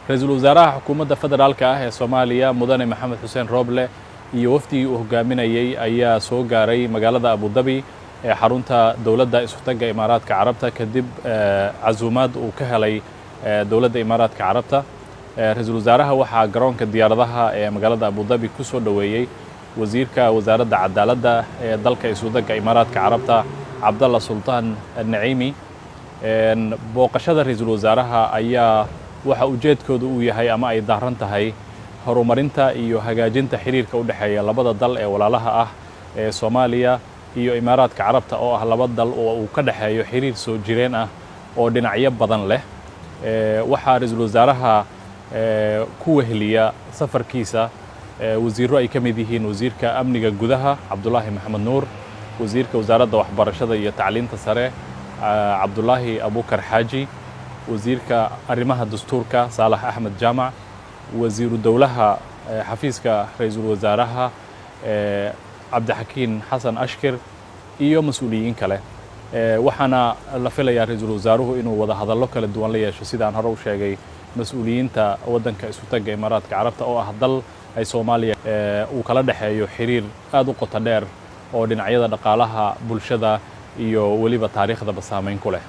ra-iisul wasaaraha xukuumadda federaalka ah ee Soomaaliya mudane Maxamed Xuseen Rooble iyo wafdigii uu hogaaminayay ayaa soo gaaray magaalada Abu Dhabi ee xarunta dowladda isutaga Imaaraadka Carabta kadib casuumaad uu ka helay dowladda Imaaraadka Carabta. ra-iisul wasaaraha waxaa garoonka diyaaradaha ee magaalada Abu Dhabi ku soo dhaweeyay wasiirka wasaaradda cadaaladda ee dalka isutaga Imaaraadka Carabta Cabdalla Sultaan Naciimi. booqashada ra-iisul wasaaraha ayaa waxa ujeedkoodu uu yahay ama ay daaran tahay horumarinta iyo hagaajinta xiriirka u dhexeeya labada dal ee walaalaha ah ee Soomaaliya iyo Imaaraadka Carabta oo ah laba dal oo uu ka dhaxeeyo xiriir soo jireen ah oo dhinacyo badan leh. waxaa ra-iisul wasaaraha ku weheliya safarkiisa wasiirro ay ka mid yihiin wasiirka amniga gudaha Cabdullaahi Maxamed Nuur, wasiirka wasaaradda waxbarashada iyo tacliinta sare Cabdullaahi Abuukar Xaaji, wasiirka arrimaha dastuurka Saalax Axmed Jaamac, wasiiru dowlaha xafiiska ra-iisul wasaaraha Cabdixakiin Xasan Ashkir iyo mas'uuliyiin kale. waxaana la filayaa ra-iisul wasaaruhu inuu wada hadallo kala duwan la yeesho sidaan hore u sheegay mas'uuliyiinta waddanka isutaga Imaaraadka Carabta oo ah dal ay Soomaaliya uu kala dhaxeeyo xiriir aad u qoto dheer oo dhinacyada dhaqaalaha bulshada iyo weliba taariikhdaba saameyn ku leh.